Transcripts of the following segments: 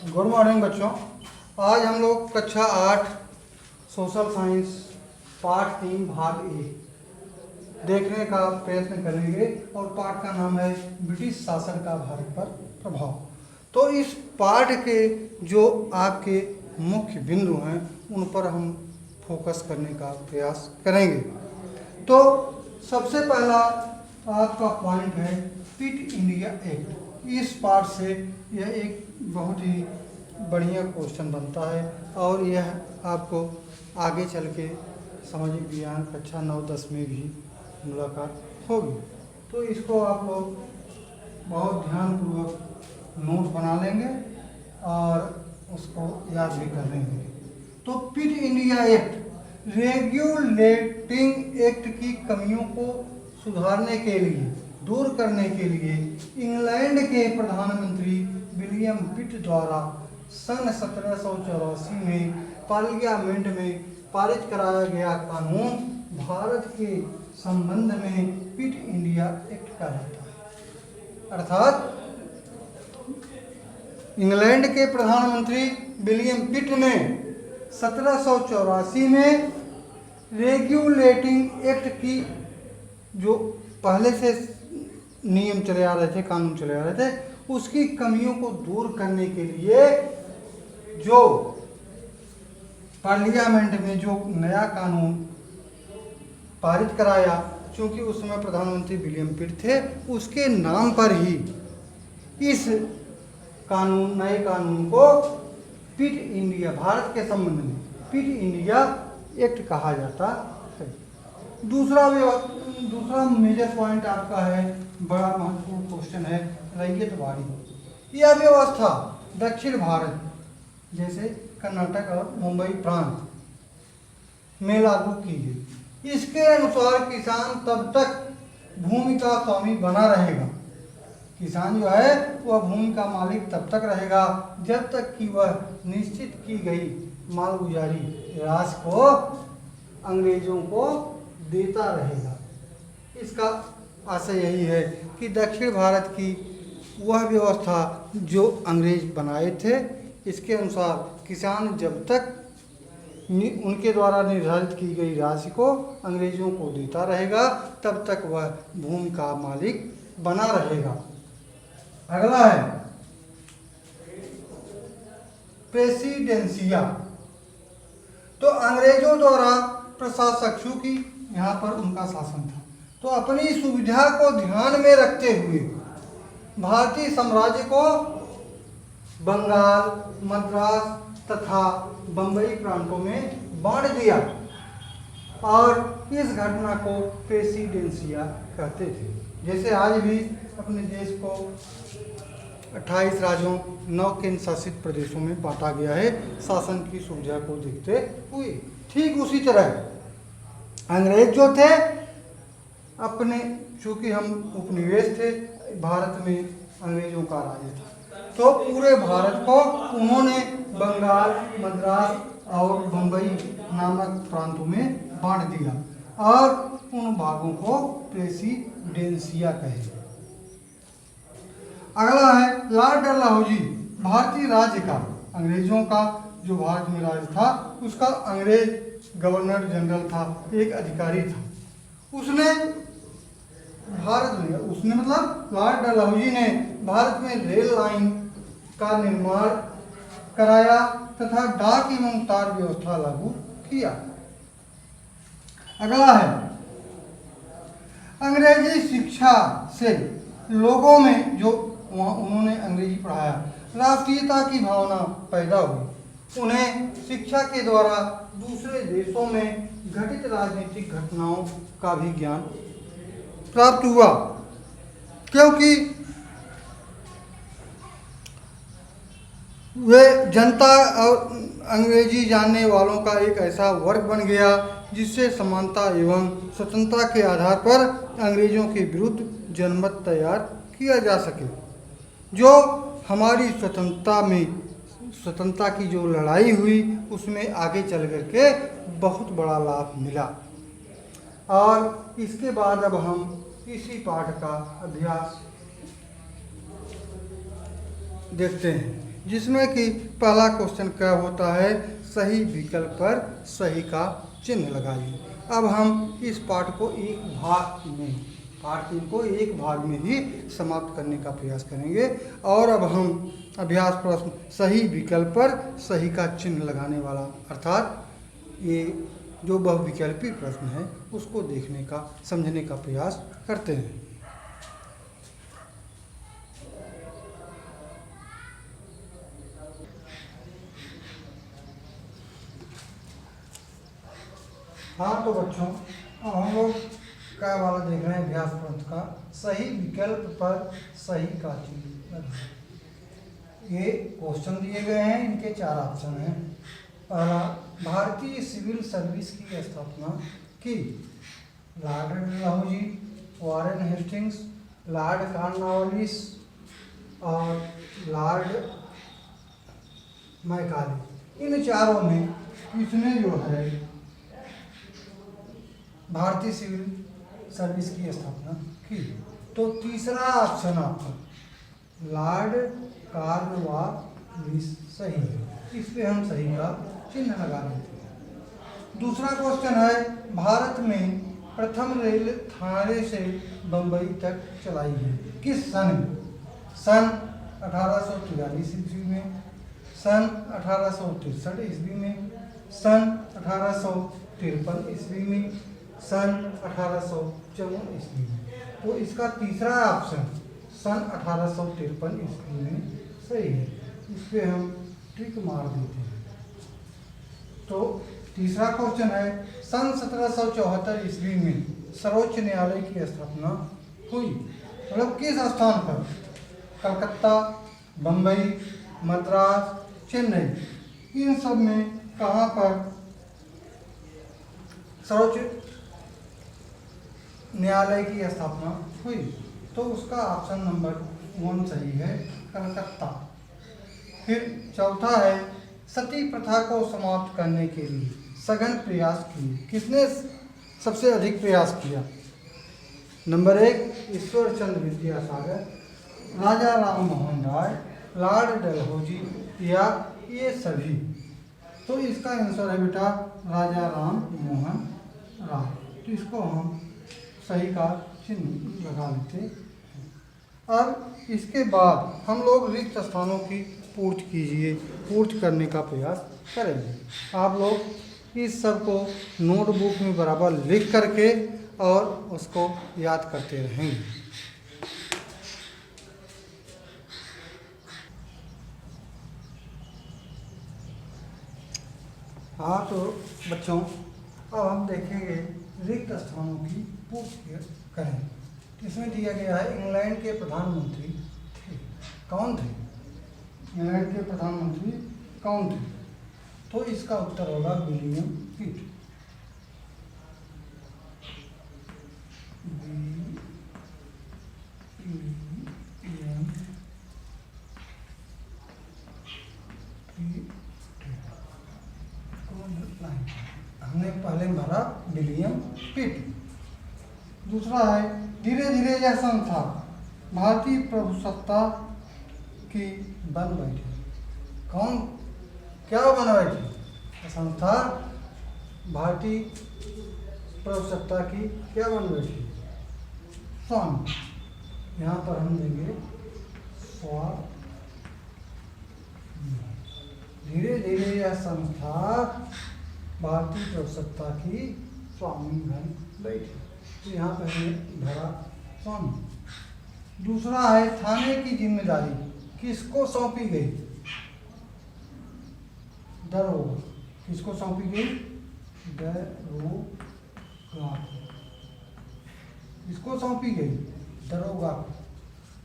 Good morning बच्चों। आज हम लोग कक्षा 8 सोशल साइंस पाठ 3 भाग ए देखने का प्रयत्न करेंगे और पाठ का नाम है ब्रिटिश शासन का भारत पर प्रभाव। तो इस पाठ के जो आपके मुख्य बिंदु हैं उन पर हम फोकस करने का प्रयास करेंगे। तो सबसे पहला आपका पॉइंट है क्विट इंडिया एक्ट। इस पाठ से यह एक बहुत ही बढ़िया क्वेश्चन बनता है और यह आपको आगे चल के सामाजिक विज्ञान कक्षा 9-10 में भी मुलाकात होगी। तो इसको आप लोग बहुत ध्यानपूर्वक नोट बना लेंगे और उसको याद भी कर लेंगे। तो quit India act regulating act की कमियों को सुधारने के लिए, दूर करने के लिए इंग्लैंड के प्रधानमंत्री विलियम पिट द्वारा सन 1784 में पार्लियामेंट में पारित कराया गया कानून भारत के संबंध में क्विट इंडिया एक्ट कहलाता है। अर्थात इंग्लैंड के प्रधानमंत्री विलियम पिट ने 1784 में रेगुलेटिंग एक्ट की जो पहले से नियम चले आ रहे थे, कानून चले आ रहे थे, उसकी कमियों को दूर करने के लिए जो पार्लियामेंट में जो नया कानून पारित कराया, क्योंकि उस समय प्रधानमंत्री विलियम पिट थे, उसके नाम पर ही इस कानून, नए कानून को क्विट इंडिया, भारत के संबंध में क्विट इंडिया एक्ट कहा जाता है। दूसरा मेजर पॉइंट आपका है, बड़ा महत्वपूर्ण क्वेश्चन है, रैयतवाड़ी। यह व्यवस्था दक्षिण भारत जैसे कर्नाटक और मुंबई प्रांत में लागू की गई। इसके अनुसार किसान तब तक भूमि का स्वामी बना रहेगा, किसान जो है वह भूमि का मालिक तब तक रहेगा जब तक कि वह निश्चित की गई मालगुजारी राशि को अंग्रेजों को देता रहेगा। इसका आशय यही है कि दक्षिण भारत की वह व्यवस्था जो अंग्रेज बनाए थे, इसके अनुसार किसान जब तक उनके द्वारा निर्धारित की गई राशि को अंग्रेजों को देता रहेगा तब तक वह भूमि का मालिक बना रहेगा। अगला है प्रेसिडेंसिया। तो अंग्रेजों द्वारा प्रशासक, चूंकि यहाँ पर उनका शासन था, तो अपनी सुविधा को ध्यान में रखते हुए भारतीय साम्राज्य को बंगाल, मद्रास तथा बंबई प्रांतों में बांट दिया और इस घटना को प्रेसिडेंसिया कहते थे। जैसे आज भी अपने देश को 28 राज्यों 9 केंद्र शासित प्रदेशों में बांटा गया है शासन की सुविधा को देखते हुए। ठीक उसी तरह अंग्रेज जो थे अपने, चूंकि हम उपनिवेश थे, भारत में अंग्रेजों का राज था, तो पूरे भारत को उन्होंने बंगाल, मद्रास और बंबई नामक प्रांतों में बांट दिया और उन भागों को प्रेसिडेंसिया कहे। अगला है लॉर्ड डलहौजी। भारतीय राज्य का, अंग्रेजों का जो भारत में राज था, उसका अंग्रेज गवर्नर जनरल था, एक अधिकारी था। उसने मतलब लॉर्ड डलहौजी ने भारत में रेल लाइन का निर्माण कराया तथा डाक एवं तार व्यवस्था लागू किया। अगला है अंग्रेजी शिक्षा से लोगों में, जो उन्होंने अंग्रेजी पढ़ाया, राष्ट्रीयता की भावना पैदा हुई। उन्हें शिक्षा के द्वारा दूसरे देशों में घटित राजनीतिक घटनाओं का भी ज्ञान प्राप्त हुआ, क्योंकि वे जनता और अंग्रेजी जानने वालों का एक ऐसा वर्ग बन गया जिससे समानता एवं स्वतंत्रता के आधार पर अंग्रेजों के विरुद्ध जनमत तैयार किया जा सके। जो हमारी स्वतंत्रता की जो लड़ाई हुई उसमें आगे चल करके बहुत बड़ा लाभ मिला। और इसके बाद अब हम इसी पाठ का अभ्यास देखते हैं। जिसमें कि पहला क्वेश्चन क्या होता है, सही विकल्प पर सही का चिन्ह लगाइए। अब हम इस पाठ को एक भाग में, पाठ 3 को एक भाग में ही समाप्त करने का प्रयास करेंगे। और अब हम अभ्यास प्रश्न सही विकल्प पर सही का चिन्ह लगाने वाला, अर्थात ये जो बहुविकल्पी प्रश्न है उसको देखने का, समझने का प्रयास करते हैं। हाँ तो बच्चों, अब हम लोग क्या वाला देख रहे हैं, अभ्यास प्रश्न का सही विकल्प पर सही का चिन्ह लगाइए। ये क्वेश्चन दिए गए हैं, इनके 4 ऑप्शन हैं। पहला, भारतीय सिविल सर्विस की स्थापना की Lord Dalhousie, Warren Hastings, Lord Cornwallis और लॉर्ड मैकाले। इन चारों में किसने जो है भारतीय सिविल सर्विस की स्थापना की? तो तीसरा ऑप्शन आपका लॉर्ड कॉर्नवालिस सही है। इस पे हम सही का चिन्ह लगा देते हैं। दूसरा क्वेश्चन है, भारत में प्रथम रेल थाने से बंबई तक चलाई है किस सन में? सन 1843 ईस्वी में, सन 1863 ईस्वी में, सन 1853 ईस्वी में, सन 1854 ईस्वी में। तो इसका तीसरा ऑप्शन सन 1853 ईस्वी में सही है। इस पे हम टिक मार देते हैं। तो तीसरा क्वेश्चन है, सन 1774 ईस्वी में सर्वोच्च न्यायालय की स्थापना हुई, मतलब किस स्थान पर? कलकत्ता, बम्बई, मद्रास, चेन्नई, इन सब में कहाँ पर सर्वोच्च न्यायालय की स्थापना हुई? तो उसका ऑप्शन नंबर 1 सही है, कलकत्ता। फिर चौथा है, सती प्रथा को समाप्त करने के लिए सघन प्रयास किए, किसने सबसे अधिक प्रयास किया? नंबर 1 ईश्वर चंद्र विद्यासागर, राजा राम मोहन राय, लॉर्ड डलहौजी या ये सभी? तो इसका आंसर है बेटा राजा राम मोहन राय। तो इसको हम सही का चिन्ह लगा लेते हैं। अब इसके बाद हम लोग रिक्त स्थानों की पूर्ति करने का प्रयास करेंगे। आप लोग इस सब को नोटबुक में बराबर लिख करके और उसको याद करते रहेंगे। हाँ तो बच्चों, अब हम देखेंगे रिक्त स्थानों की पूर्ति करें। इसमें दिया गया है इंग्लैंड के प्रधानमंत्री थे, कौन थे? इंग्लैंड के प्रधानमंत्री कौन थे? तो इसका उत्तर होगा विलियम पिट। हमने पहले भरा विलियम पिट। दूसरा है, धीरे धीरे यह संस्था भारतीय प्रभुसत्ता की बन बैठी। कौन, क्या बन बैठी? संस्था भारतीय प्रभुसत्ता की क्या बन बैठी? स्वामी। यहाँ पर हम देंगे स्वामी। धीरे धीरे यह संस्था भारतीय प्रभुसत्ता की स्वामी बन बैठी। तो यहाँ पर हमने भरा स्वामी। दूसरा है, थाने की जिम्मेदारी किसको सौंपी गई? दरोगा। किसको सौंपी गई? दरोगा। किसको सौंपी गई? दरोगा।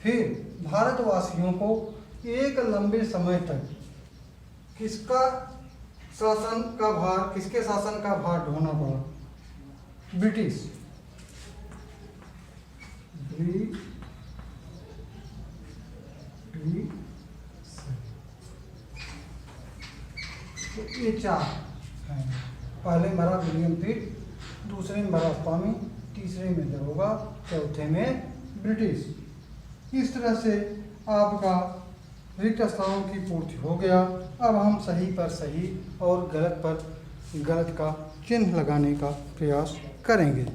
फिर भारतवासियों को एक लंबे समय तक किसका शासन का भार, किसके शासन का भार ढोना पड़ा? ब्रिटिश। तो ये 4 हैं। पहले भरा विलियम पिट, दूसरे में भरा स्वामी, तीसरे में दरोगा, चौथे में ब्रिटिश। इस तरह से आपका रिक्त स्थानों की पूर्ति हो गया। अब हम सही पर सही और गलत पर गलत का चिन्ह लगाने का प्रयास करेंगे।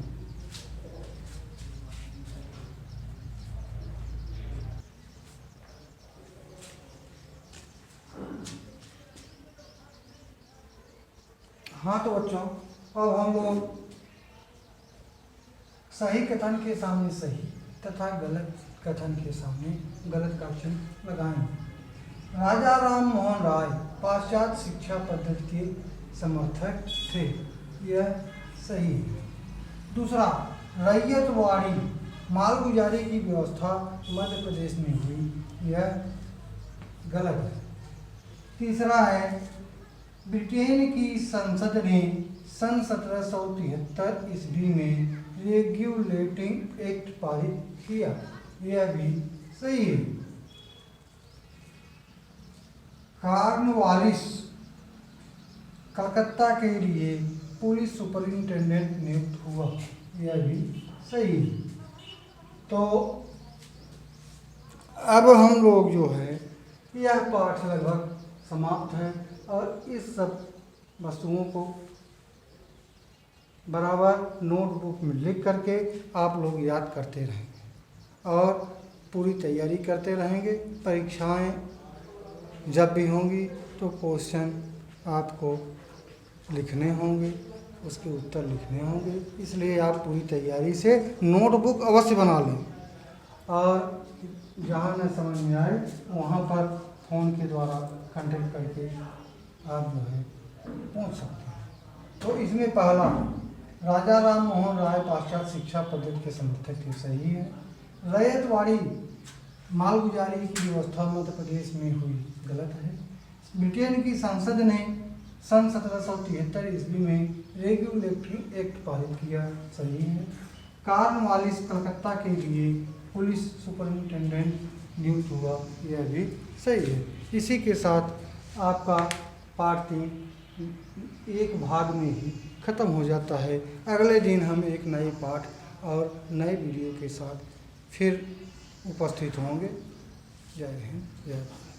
हाँ तो बच्चों, अब हम लोग सही कथन के सामने सही तथा गलत कथन के सामने गलत का चिन्ह लगाएंगे। राजा राम मोहन राय पाश्चात्य शिक्षा पद्धति के समर्थक थे, यह सही है। दूसरा, रैयतवाड़ी मालगुजारी की व्यवस्था मध्य प्रदेश में हुई, यह गलत है। तीसरा है, ब्रिटेन की संसद ने सन 1773 ईस्वी में रेगुलेटिंग एक्ट पारित किया, यह भी सही है। कॉर्नवालिस कलकत्ता के लिए पुलिस सुपरिंटेंडेंट नियुक्त हुआ, यह भी सही है। तो अब हम लोग जो है यह पाठ लगभग समाप्त है और इस सब वस्तुओं को बराबर नोटबुक में लिख करके आप लोग याद करते रहेंगे और पूरी तैयारी करते रहेंगे। परीक्षाएं जब भी होंगी तो क्वेश्चन आपको लिखने होंगे, उसके उत्तर लिखने होंगे, इसलिए आप पूरी तैयारी से नोटबुक अवश्य बना लें और जहाँ न समझ में आए वहाँ पर फ़ोन के द्वारा कांटेक्ट करके आप जो है पूछ सकते हैं। तो इसमें पहला, राजा राम मोहन राय पाश्चात्य शिक्षा पद्धति के समर्थक थे, सही है। रैयतवाड़ी मालगुजारी की व्यवस्था मध्य प्रदेश में हुई, गलत है। ब्रिटेन की संसद ने सन 1773 ईस्वी में रेगुलेटरी एक्ट पारित किया, सही है। कॉर्नवालिस कलकत्ता के लिए पुलिस सुपरिंटेंडेंट नियुक्त हुआ, यह भी सही है। इसी के साथ आपका पार्ट 3 एक भाग में ही ख़त्म हो जाता है। अगले दिन हम एक नए पाठ और नए वीडियो के साथ फिर उपस्थित होंगे। जय हिंद, जय भारत।